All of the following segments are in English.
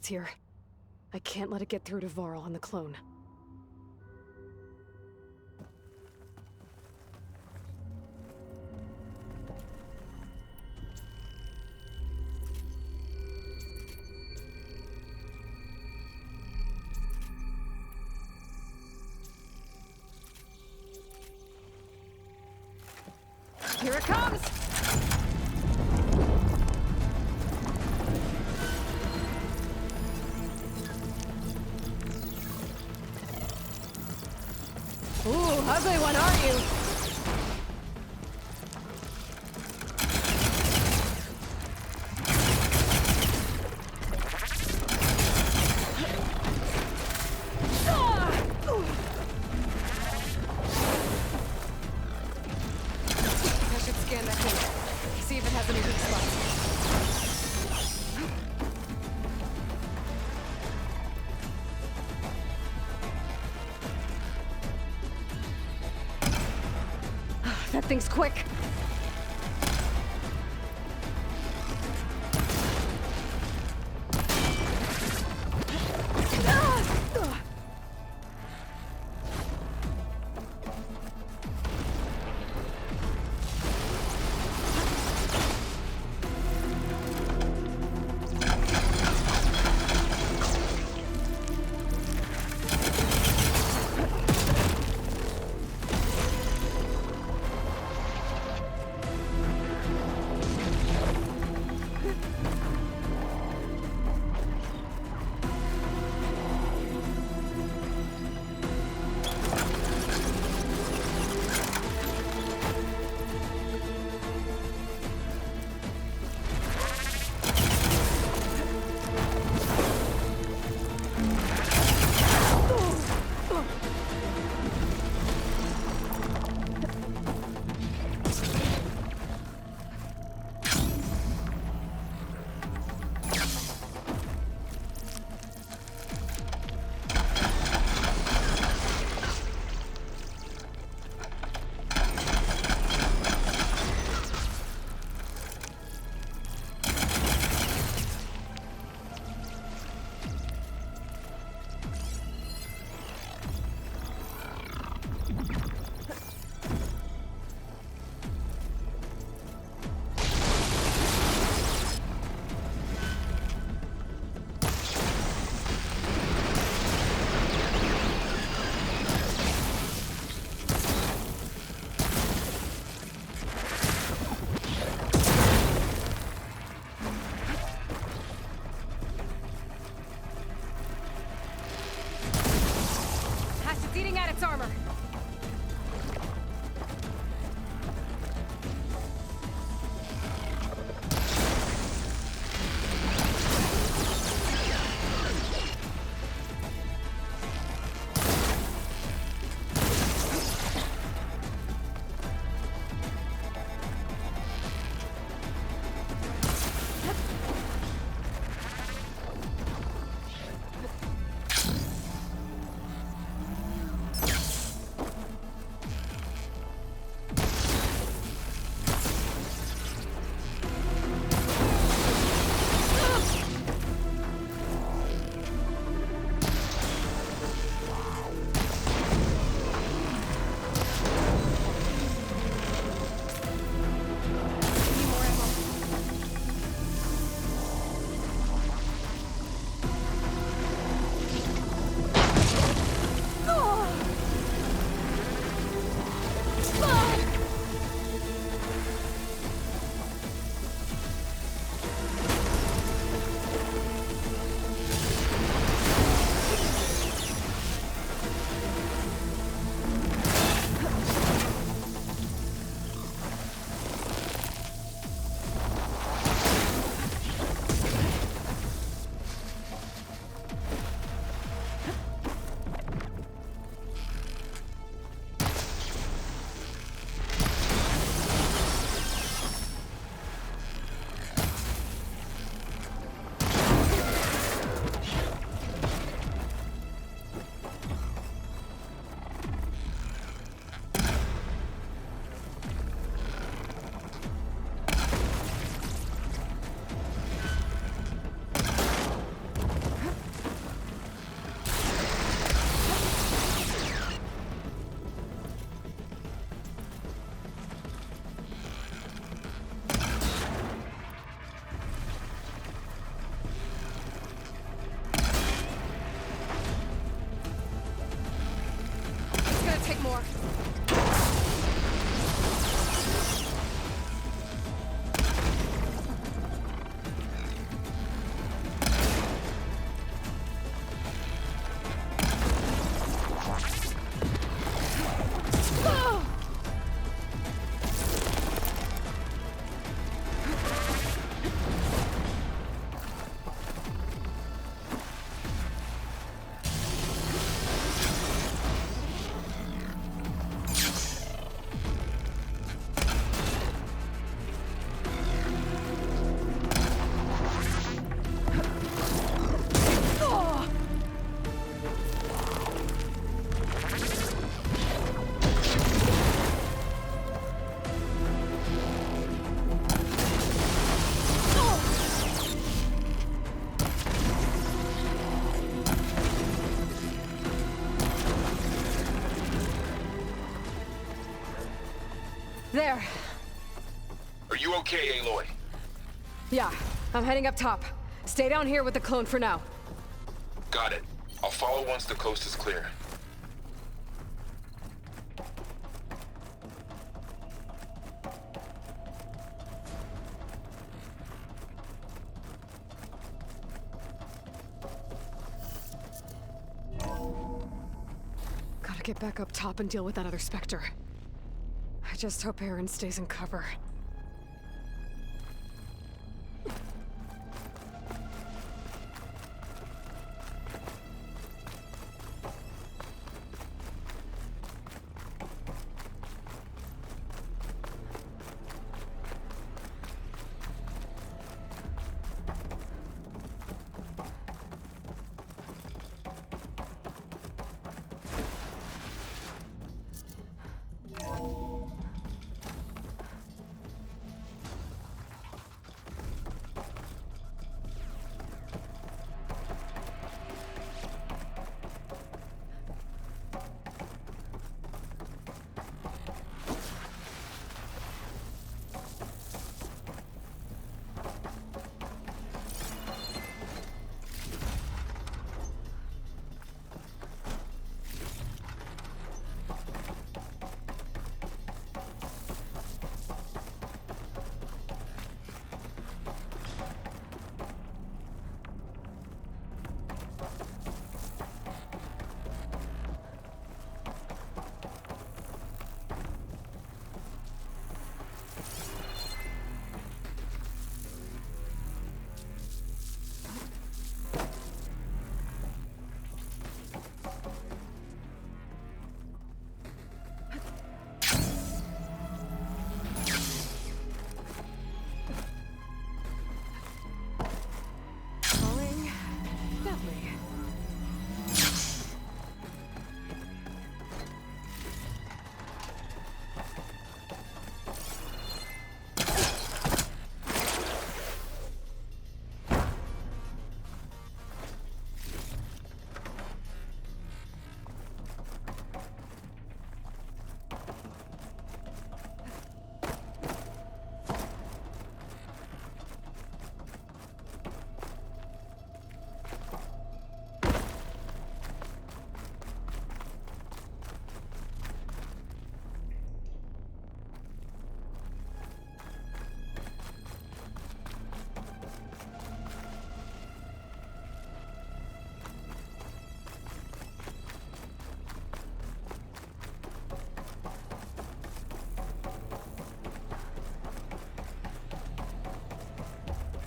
It's here. I can't let it get through to Varl and the clone. Here it comes! Ooh, ugly one, aren't you? I should scan that thing. See if it has any weak spots. That thing's quick. It's eating at its armor. There. Are you okay, Aloy? Yeah, I'm heading up top. Stay down here with the clone for now. Got it. I'll follow once the coast is clear. Gotta get back up top and deal with that other Spectre. I just hope Aaron stays in cover.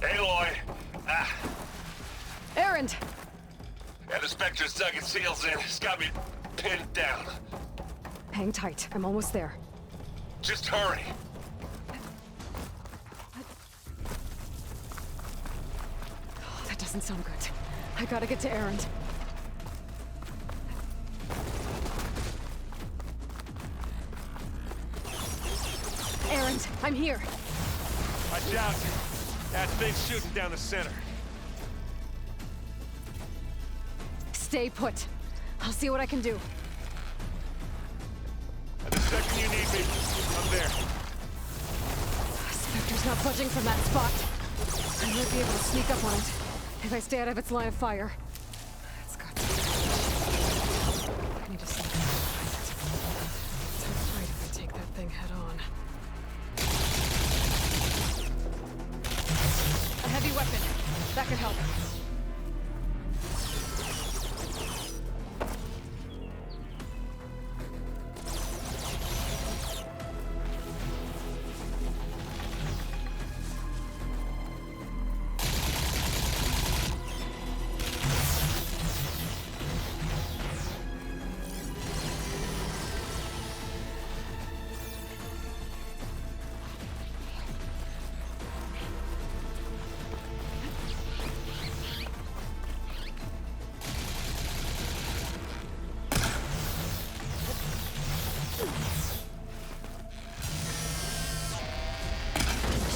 Aloy! Erend! Yeah, the Spectre's dug its heels in. It's got me pinned down. Hang tight. I'm almost there. Just hurry. Oh, that doesn't sound good. I gotta get to Erend. Erend, I'm here. Watch out. That thing's shooting down the center. Stay put. I'll see what I can do. At the second you need me, I'm there. Spectre's not budging from that spot. I might be able to sneak up on it if I stay out of its line of fire. It's got to be. I need to sneak up behind it. It's afraid if I take that thing head on. A heavy weapon. That could help.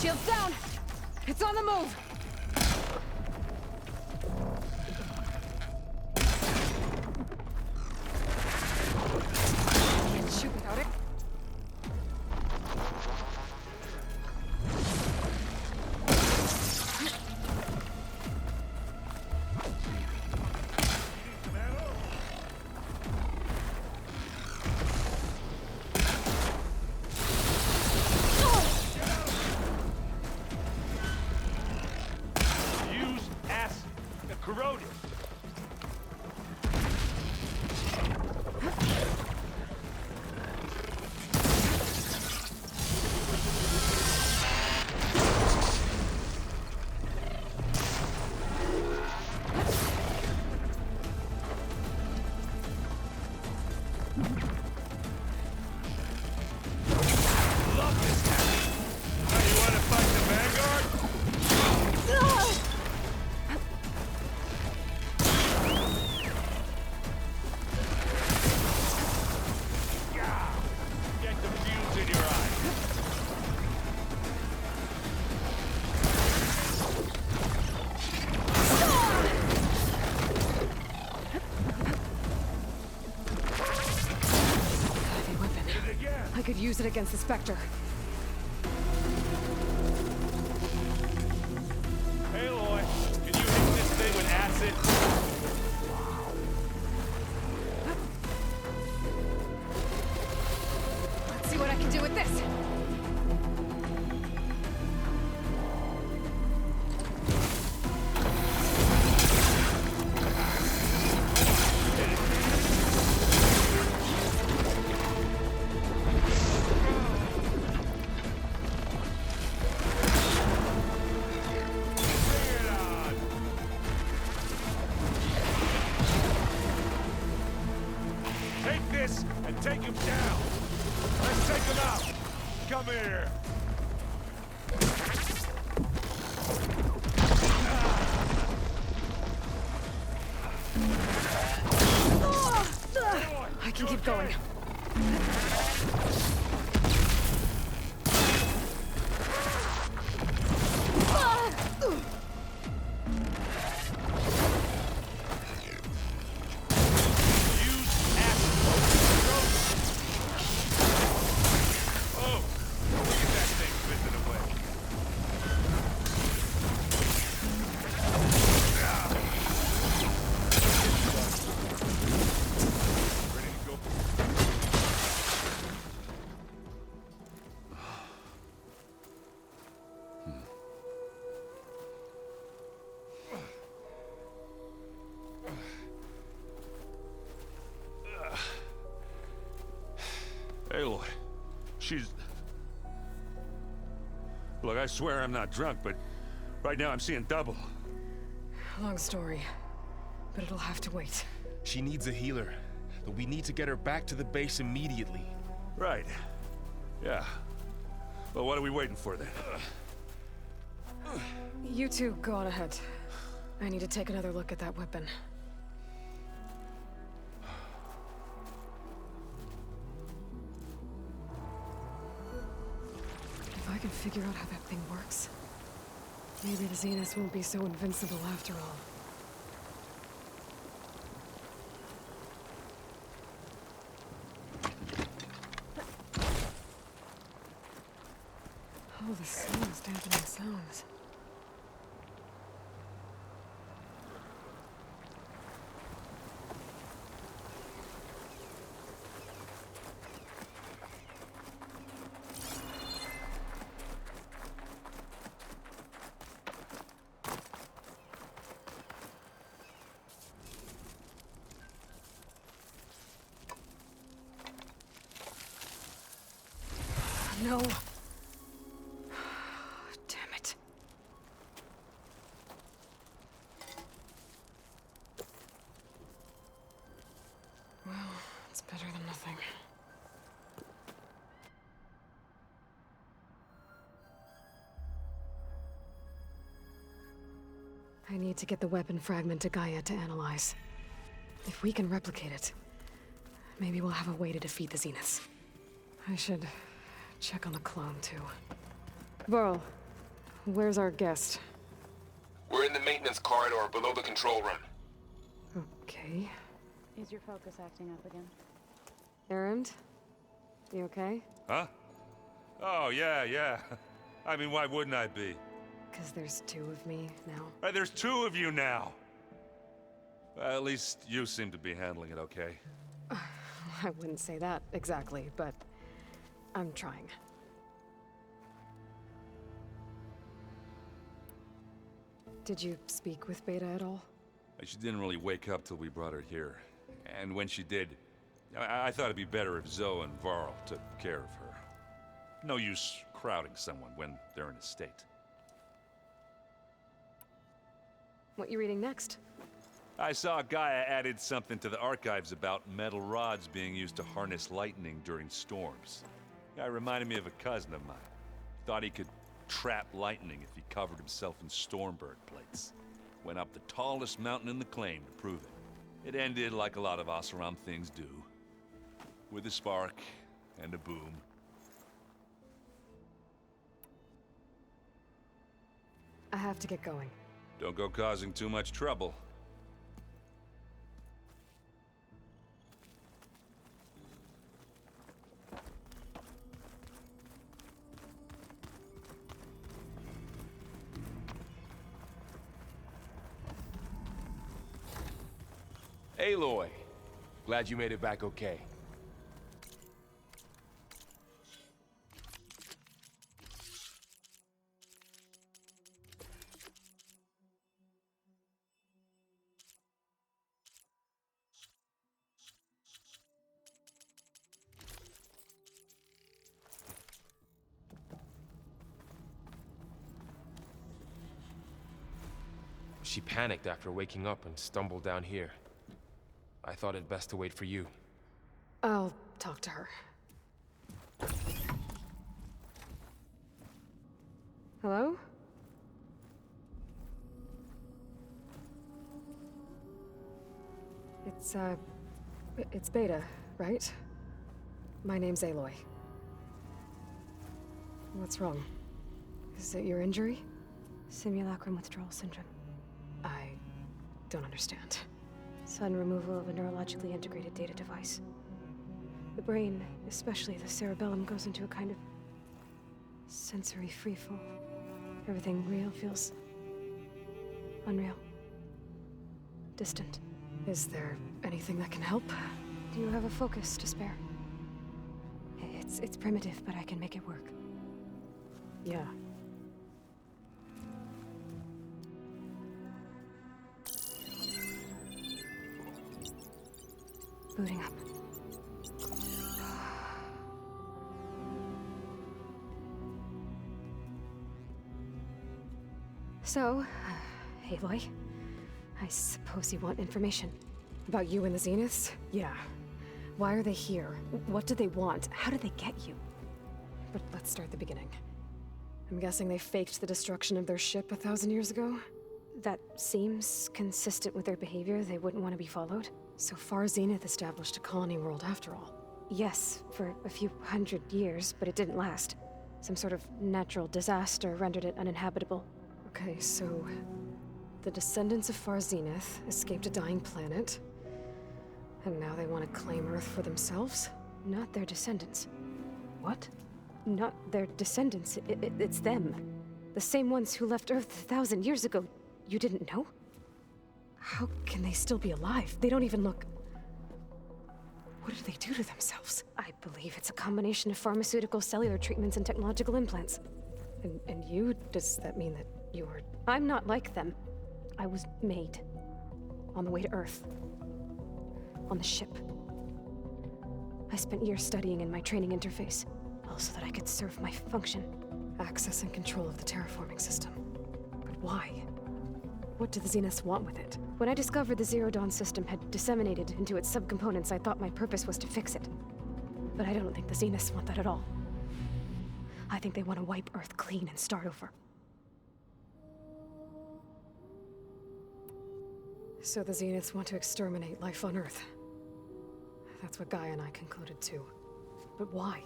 Shields down! It's on the move! Can't shoot without it. Love this guy. Now you want to fight the Vanguard? Yeah. Get the fuse in your eye. Heavy weapon. Hit it again. I could use it against the Spectre. Aloy, can you hit this thing with acid? Let's see what I can do with this. Bring it on. Take this and take him down. Let's take him out. Come here. I can keep going. Use acid. Oh, look at that thing fizzing away. Ready to go? Aloy, she's... Look, I swear I'm not drunk, but right now I'm seeing double. Long story, but it'll have to wait. She needs a healer, but we need to get her back to the base immediately. Right. Yeah. Well, what are we waiting for then? You two go on ahead. I need to take another look at that weapon. If I can figure out how that thing works, maybe the Zeniths won't be so invincible after all. Oh, the sun is dampening sounds. No. Damn it. Well, it's better than nothing. I need to get the weapon fragment to Gaia to analyze. If we can replicate it, maybe we'll have a way to defeat the Zeniths. I should check on the clone, too. Varl, where's our guest? We're in the maintenance corridor below the control room. Okay. Is your focus acting up again? Erend? You okay? Huh? Oh, yeah. I mean, why wouldn't I be? Because there's two of me now. Right, there's two of you now. Well, at least you seem to be handling it okay. I wouldn't say that exactly, but I'm trying. Did you speak with Beta at all? She didn't really wake up till we brought her here. And when she did, I thought it'd be better if Zoe and Varl took care of her. No use crowding someone when they're in a state. What you reading next? I saw Gaia added something to the archives about metal rods being used to harness lightning during storms. Guy reminded me of a cousin of mine. Thought he could trap lightning if he covered himself in Stormbird plates. Went up the tallest mountain in the claim to prove it. It ended like a lot of Oseram things do. With a spark and a boom. I have to get going. Don't go causing too much trouble. Aloy, glad you made it back okay. She panicked after waking up and stumbled down here. I thought it best to wait for you. I'll talk to her. Hello? It's Beta, right? My name's Aloy. What's wrong? Is it your injury? Simulacrum withdrawal syndrome. I don't understand. Sudden removal of a neurologically integrated data device. The brain, especially the cerebellum, goes into a kind of sensory freefall. Everything real feels unreal. Distant. Is there anything that can help? Do you have a focus to spare? It's primitive, but I can make it work. Yeah. Booting up. So, Aloy, I suppose you want information. About you and the Zeniths? Yeah. Why are they here? What do they want? How did they get you? But let's start at the beginning. I'm guessing they faked the destruction of their ship 1,000 years ago? That seems consistent with their behavior. They wouldn't want to be followed. So far, Zenith established a colony world after all. Yes, for a few hundred years, but it didn't last. Some sort of natural disaster rendered it uninhabitable. Okay, so the descendants of Far Zenith escaped a dying planet, and now they want to claim Earth for themselves? Not their descendants. What? Not their descendants. It's them. The same ones who left Earth 1,000 years ago. You didn't know? How can they still be alive? They don't even look... What did they do to themselves? I believe it's a combination of pharmaceutical, cellular treatments, and technological implants. And you? Does that mean that you're... I'm not like them. I was made. On the way to Earth. On the ship. I spent years studying in my training interface, all so that I could serve my function. Access and control of the terraforming system. But why? What do the Zeniths want with it? When I discovered the Zero Dawn system had disseminated into its subcomponents, I thought my purpose was to fix it. But I don't think the Zeniths want that at all. I think they want to wipe Earth clean and start over. So the Zeniths want to exterminate life on Earth. That's what Gaia and I concluded too. But why?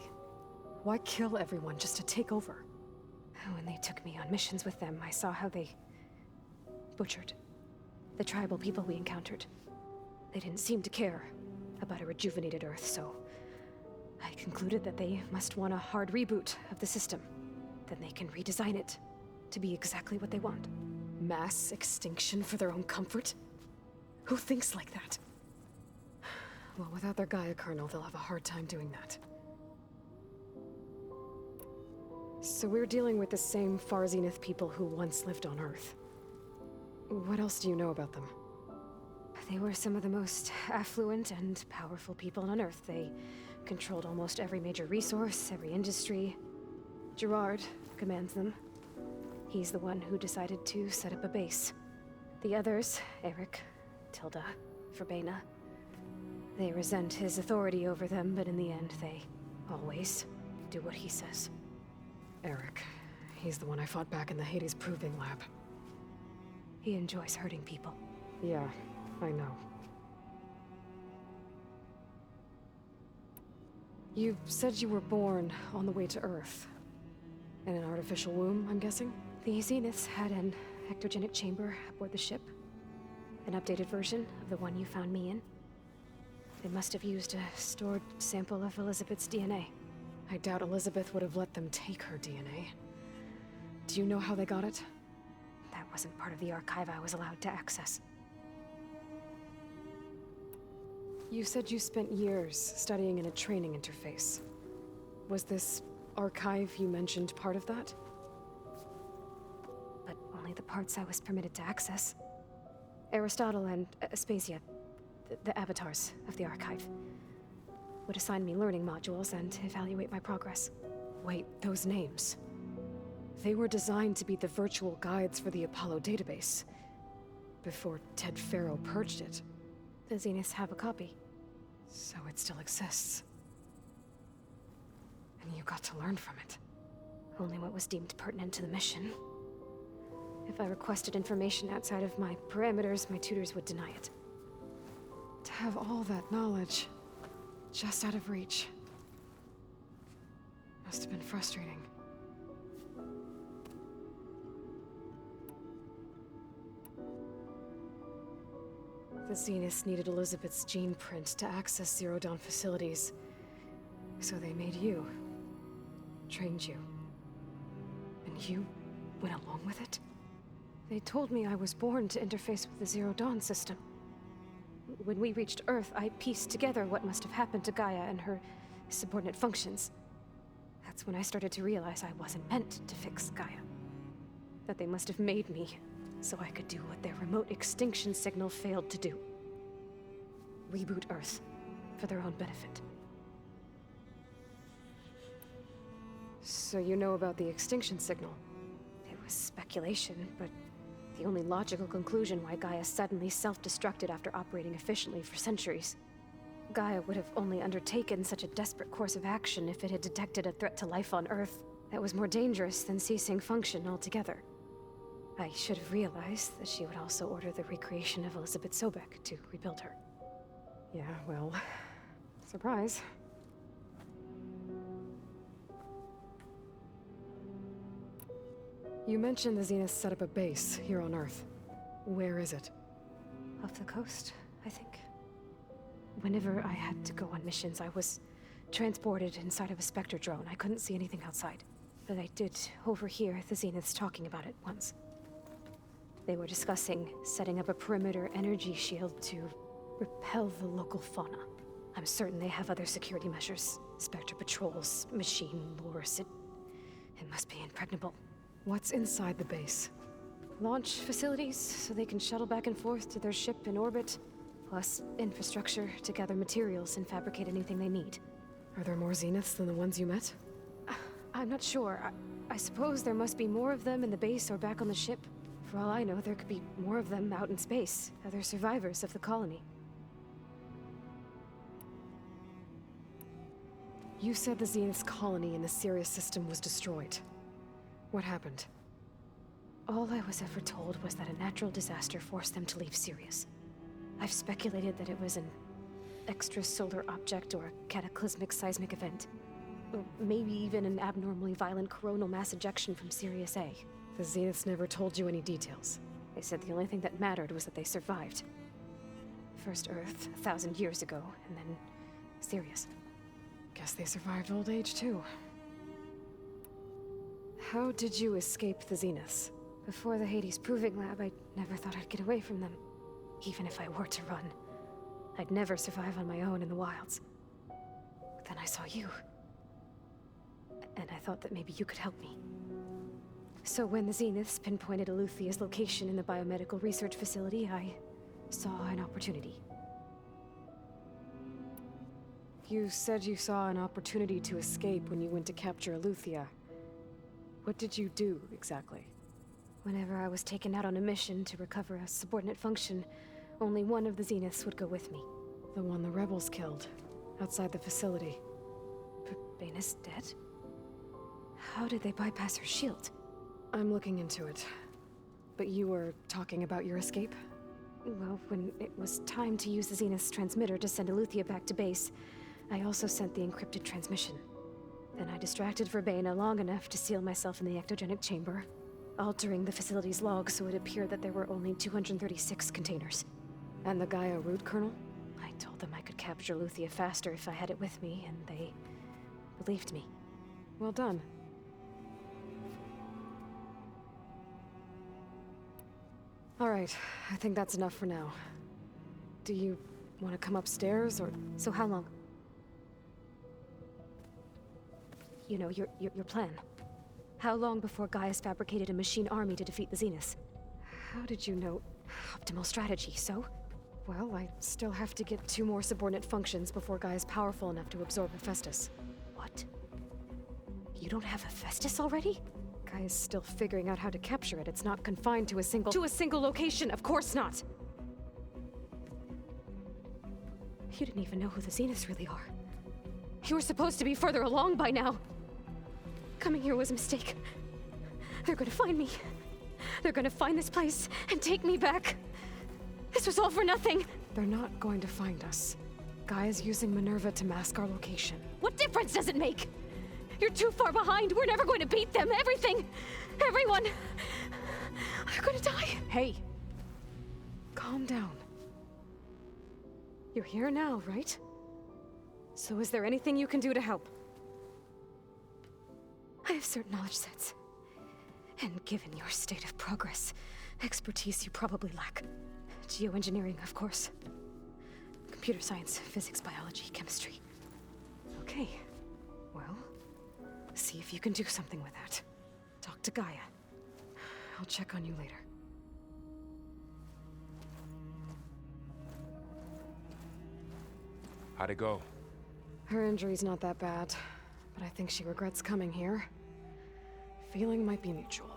Why kill everyone just to take over? When they took me on missions with them, I saw how they butchered the tribal people we encountered. They didn't seem to care about a rejuvenated Earth, so I concluded that they must want a hard reboot of the system. Then they can redesign it to be exactly what they want. Mass extinction for their own comfort? Who thinks like that? Well, without their Gaia kernel, they'll have a hard time doing that. So we're dealing with the same Far Zenith people who once lived on Earth. What else do you know about them? They were some of the most affluent and powerful people on Earth. They controlled almost every major resource, every industry. Gerard commands them. He's the one who decided to set up a base. The others, Eric, Tilda, Verbena, they resent his authority over them, but in the end, they always do what he says. Eric. He's the one I fought back in the Hades Proving Lab. He enjoys hurting people. Yeah, I know. You said you were born on the way to Earth. In an artificial womb, I'm guessing? The Zeniths had an ectogenic chamber aboard the ship. An updated version of the one you found me in. They must have used a stored sample of Elizabeth's DNA. I doubt Elizabeth would have let them take her DNA. Do you know how they got it? That wasn't part of the archive I was allowed to access. You said you spent years studying in a training interface. Was this archive you mentioned part of that? But only the parts I was permitted to access. Aristotle and Aspasia, the avatars of the archive, would assign me learning modules and evaluate my progress. Wait, those names. They were designed to be the virtual guides for the Apollo database. Before Ted Faro purged it. The Zeniths have a copy. So it still exists. And you got to learn from it. Only what was deemed pertinent to the mission. If I requested information outside of my parameters, my tutors would deny it. To have all that knowledge, just out of reach. Must have been frustrating. The Zeniths needed Elizabeth's gene print to access Zero Dawn facilities. So they made you. Trained you. And you went along with it? They told me I was born to interface with the Zero Dawn system. When we reached Earth, I pieced together what must have happened to Gaia and her subordinate functions. That's when I started to realize I wasn't meant to fix Gaia. That they must have made me so I could do what their remote extinction signal failed to do. Reboot Earth for their own benefit. So you know about the extinction signal? It was speculation, but the only logical conclusion why Gaia suddenly self-destructed after operating efficiently for centuries. Gaia would have only undertaken such a desperate course of action if it had detected a threat to life on Earth that was more dangerous than ceasing function altogether. I should have realized that she would also order the recreation of Elizabeth Sobek to rebuild her. Yeah, well, surprise. You mentioned the Zeniths set up a base here on Earth. Where is it? Off the coast, I think. Whenever I had to go on missions, I was transported inside of a Spectre drone. I couldn't see anything outside. But I did overhear the Zeniths talking about it once. They were discussing setting up a perimeter energy shield to repel the local fauna. I'm certain they have other security measures. Spectre patrols, machine lures. It must be impregnable. What's inside the base? Launch facilities, so they can shuttle back and forth to their ship in orbit. Plus, infrastructure to gather materials and fabricate anything they need. Are there more Zeniths than the ones you met? I'm not sure. I suppose there must be more of them in the base or back on the ship. For all I know, there could be more of them out in space, other survivors of the colony. You said the Zenith's colony in the Sirius system was destroyed. What happened? All I was ever told was that a natural disaster forced them to leave Sirius. I've speculated that it was an extrasolar object or a cataclysmic seismic event. Or maybe even an abnormally violent coronal mass ejection from Sirius A. The Zeniths never told you any details. They said the only thing that mattered was that they survived. First Earth, 1,000 years ago, and then Sirius. Guess they survived old age, too. How did you escape the Zeniths? Before the Hades Proving Lab, I never thought I'd get away from them. Even if I were to run. I'd never survive on my own in the wilds. But then I saw you. And I thought that maybe you could help me. So when the Zeniths pinpointed Eluthia's location in the biomedical research facility, I saw an opportunity. You said you saw an opportunity to escape when you went to capture Aletheia. What did you do, exactly? Whenever I was taken out on a mission to recover a subordinate function, only one of the Zeniths would go with me. The one the rebels killed, outside the facility. Baina's dead? How did they bypass her shield? I'm looking into it. But you were talking about your escape? Well, when it was time to use the Zenith's transmitter to send Aletheia back to base, I also sent the encrypted transmission. Then I distracted Verbena long enough to seal myself in the ectogenic chamber, altering the facility's log so it appeared that there were only 236 containers. And the Gaia root kernel? I told them I could capture Aletheia faster if I had it with me, and they believed me. Well done. All right, I think that's enough for now. Do you want to come upstairs, or...? So how long? You know, your plan. How long before Gaia's fabricated a machine army to defeat the Zeniths? How did you know? Optimal strategy, so? Well, I still have to get 2 more subordinate functions before Gaia's powerful enough to absorb Hephaestus. What? You don't have Hephaestus already? Gaia's still figuring out how to capture it. It's not confined to a single... To a single location! Of course not! You didn't even know who the Zeniths really are. You were supposed to be further along by now! Coming here was a mistake. They're gonna find me. They're gonna find this place and take me back. This was all for nothing. They're not going to find us. Gaia's using Minerva to mask our location. What difference does it make? You're too far behind. We're never going to beat them. Everything, everyone, are gonna die. Hey, calm down. You're here now, right? So is there anything you can do to help? I have certain knowledge sets. And given your state of progress, expertise you probably lack. Geoengineering, of course. Computer science, physics, biology, chemistry. Okay. Well, see if you can do something with that. Talk to Gaia. I'll check on you later. How'd it go? Her injury's not that bad, but I think she regrets coming here. Feeling might be mutual.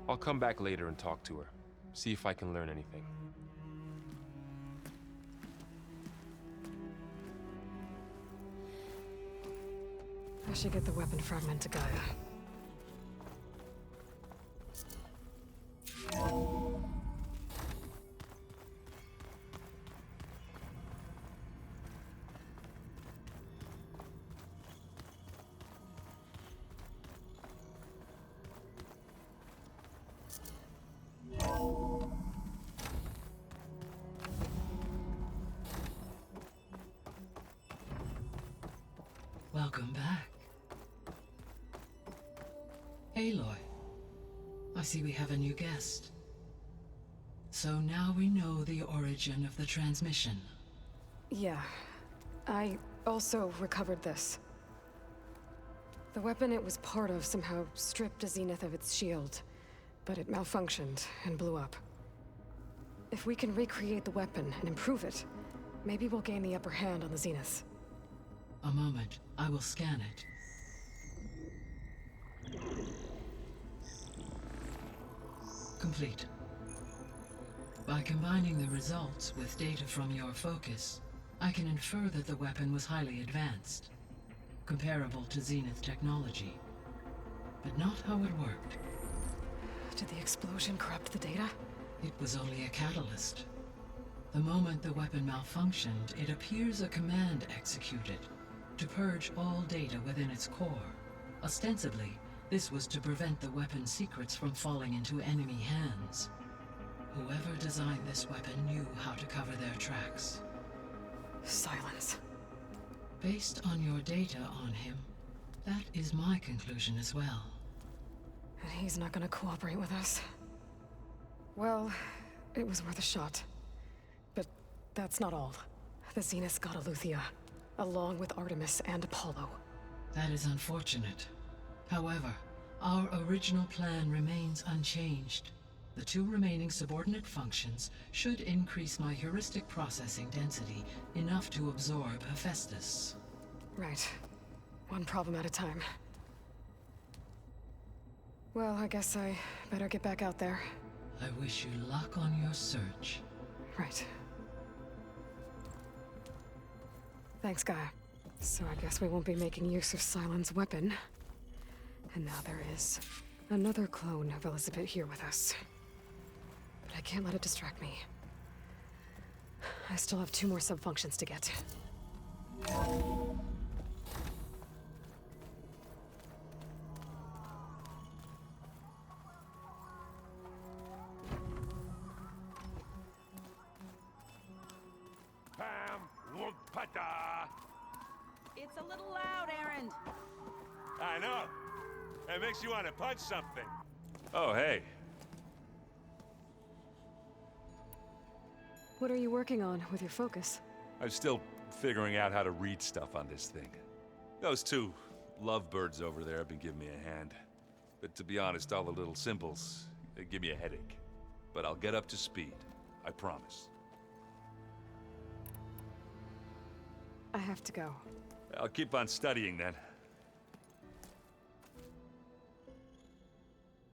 I'll come back later and talk to her. See if I can learn anything. I should get the weapon fragment to Gaia. Welcome back. Aloy, I see we have a new guest. So now we know the origin of the transmission. Yeah. I also recovered this. The weapon it was part of somehow stripped a Zenith of its shield, but it malfunctioned and blew up. If we can recreate the weapon and improve it, maybe we'll gain the upper hand on the Zeniths. A moment, I will scan it. Complete. By combining the results with data from your focus, I can infer that the weapon was highly advanced, comparable to Zenith technology, but not how it worked. Did the explosion corrupt the data? It was only a catalyst. The moment the weapon malfunctioned, it appears a command executed to purge all data within its core. Ostensibly, this was to prevent the weapon's secrets from falling into enemy hands. Whoever designed this weapon knew how to cover their tracks. Silence. Based on your data on him, that is my conclusion as well. And he's not gonna cooperate with us. Well, it was worth a shot. But that's not all. The Zeniths got Aletheia, along with Artemis and Apollo. That is unfortunate. However, our original plan remains unchanged. The 2 remaining subordinate functions should increase my heuristic processing density enough to absorb Hephaestus. Right. One problem at a time. Well, I guess I better get back out there. I wish you luck on your search. Right. Thanks, Gaia. So I guess we won't be making use of Sylens' weapon. And now there is another clone of Elizabeth here with us. But I can't let it distract me. I still have 2 more sub-functions to get. Pam Wugpata! It's a little loud, Aaron. I know. It makes you want to punch something. Oh, hey. What are you working on with your focus? I'm still figuring out how to read stuff on this thing. Those 2 lovebirds over there have been giving me a hand. But to be honest, all the little symbols, they give me a headache. But I'll get up to speed. I promise. I have to go. I'll keep on studying then.